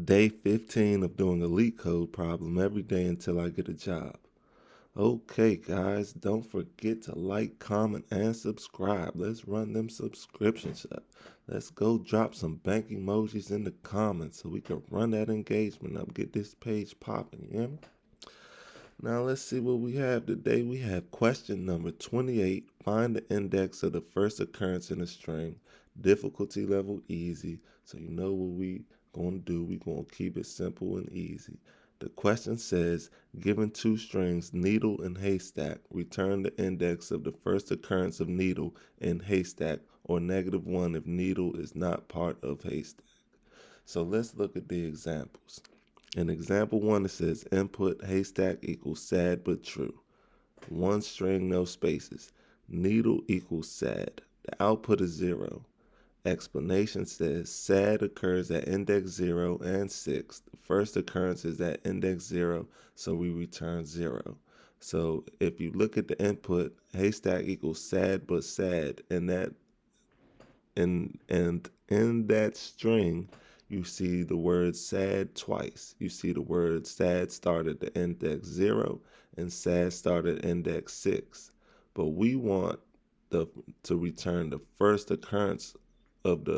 Day 15 of doing a LeetCode problem every day until I get a job. Okay, guys, don't forget to like, comment, and subscribe. Let's run them subscriptions up. Let's go drop some bank emojis in the comments so we can run that engagement up. Get this page popping, you hear me? Now let's see what we have today. We have question number 28. Find the index of the first occurrence in a string. Difficulty level easy. So you know what we going to do. We're going to keep it simple and easy. The question says, given two strings, needle and haystack, return the index of the first occurrence of needle in haystack, or -1 if needle is not part of haystack. So let's look at the examples. In example 1, it says input haystack equals sad but true. One string, no spaces. Needle equals sad. The output is 0. Explanation says sad occurs at index 0 and 6. The first occurrence is at index 0, so we return 0. So if you look at the input, haystack equals sad but sad, and in that string, you see the word sad twice. You see the word sad started at index 0 and sad started at index 6. But we want to return the first occurrence of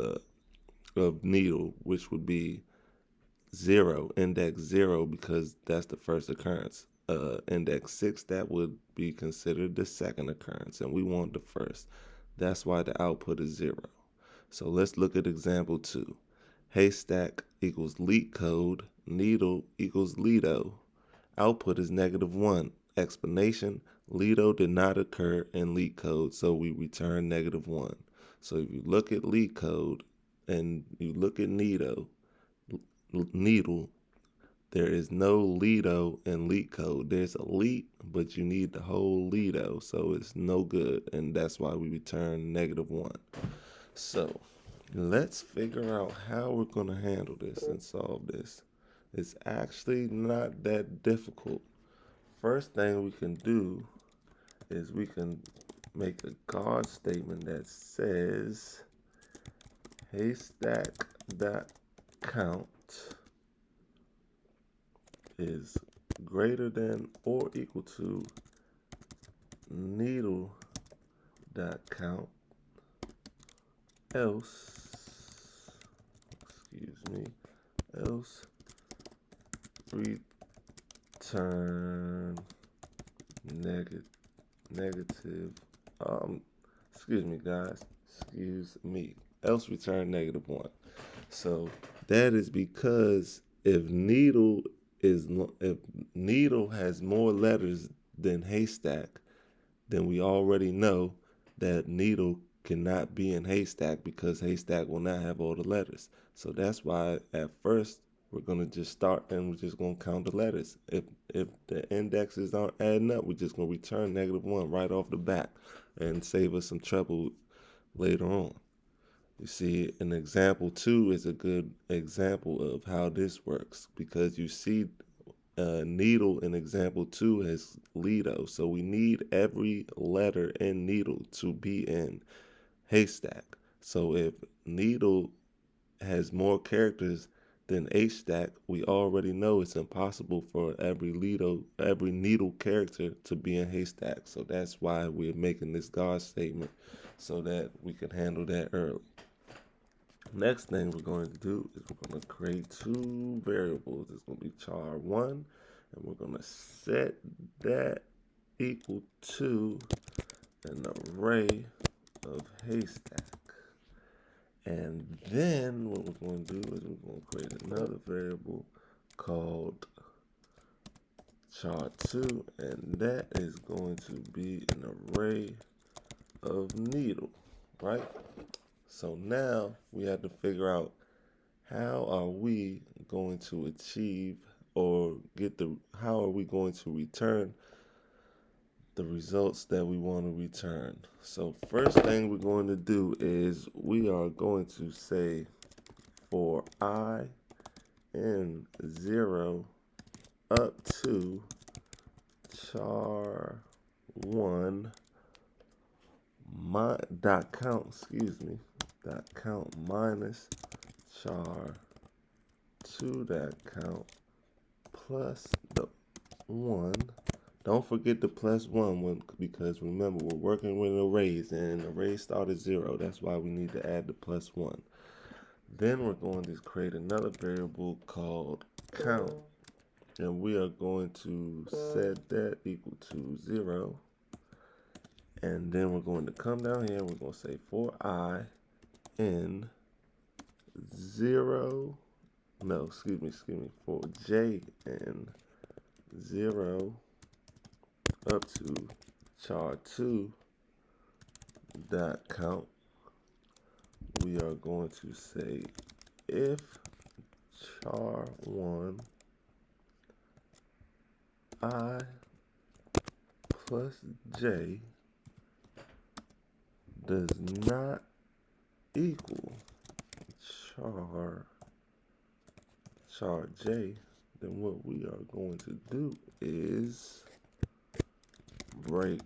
needle, which would be 0, index 0, because that's the first occurrence. Index 6, that would be considered the second occurrence, and we want the first. That's why the output is 0. So let's look at example 2. Haystack equals LeetCode, needle equals Lido. Output is -1. Explanation, Lido did not occur in LeetCode, so we return -1. So if you look at LeetCode and you look at needle, there is no Lido in LeetCode. There's a Leet, but you need the whole Lido, so it's no good, and that's why we return -1. So let's figure out how we're going to handle this and solve this. It's actually not that difficult. First thing we can do is we can make a guard statement that says haystack.count is greater than or equal to needle.count, else return negative, else return -1. So that is because if needle has more letters than haystack, then we already know that needle cannot be in haystack because haystack will not have all the letters. So that's why at first we're going to just start and we're just going to count the letters. If the indexes aren't adding up, we're just going to return -1 right off the bat and save us some trouble later on. You see, an example 2 is a good example of how this works, because you see needle in example 2 has Lido, so we need every letter in needle to be in haystack. So if needle has more characters than haystack, we already know it's impossible for every needle character to be in haystack. So that's why we're making this guard statement, so that we can handle that early. Next thing we're going to do is we're going to create two variables. It's going to be char1, and we're going to set that equal to an array of haystack. And then what we're going to do is we're going to create another variable called char2, and that is going to be an array of needle, right? So now we have to figure out how are we going to achieve or how are we going to return the results that we want to return. So first thing we're going to do is we are going to say for I in 0 up to char1 count minus char2. char2.count plus the 1. Don't forget the plus 1 because remember we're working with arrays and arrays start at 0. That's why we need to add the plus 1. Then we're going to create another variable called count, and we are going to set that equal to 0. And then we're going to come down here and we're going to say for I in 0, no, excuse me, for j in 0 up to char2.count, we are going to say if char1 I plus j does not equal char j, then what we are going to do is break.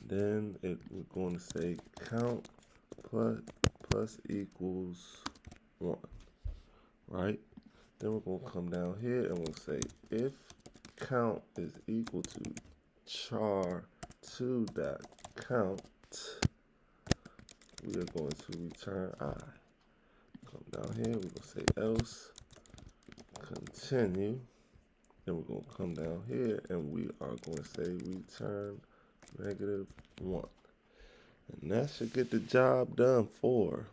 Then we're going to say count plus equals 1, right? Then we're going to come down here and we'll say if count is equal to char2.count, we are going to return I. Come down here, we're going to say else, continue. Then we're going to come down here and we are going to say return -1. And that should get the job done for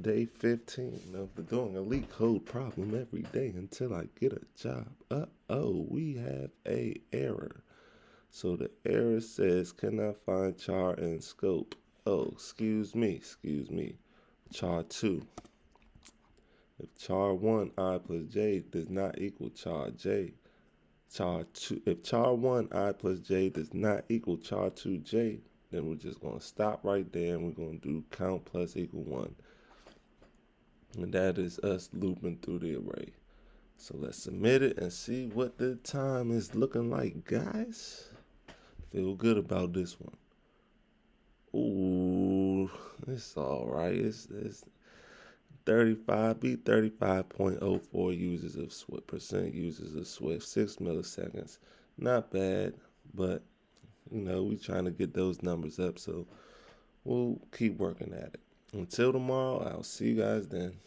day 15 of the doing a LeetCode problem every day until I get a job. Uh-oh, we have a error. So the error says cannot find char in scope. Oh, excuse me. Char2. If char1 I plus j does not equal char2, if char1 I plus j does not equal char2j, then we're just going to stop right there and we're going to do count plus equal 1. And that is us looping through the array. So let's submit it and see what the time is looking like, guys. Feel good about this one. Ooh, it's all right. It's 35.04 users of Swift, percent users of Swift, 6 milliseconds. Not bad, but we trying to get those numbers up, so we'll keep working at it. Until tomorrow, I'll see you guys then.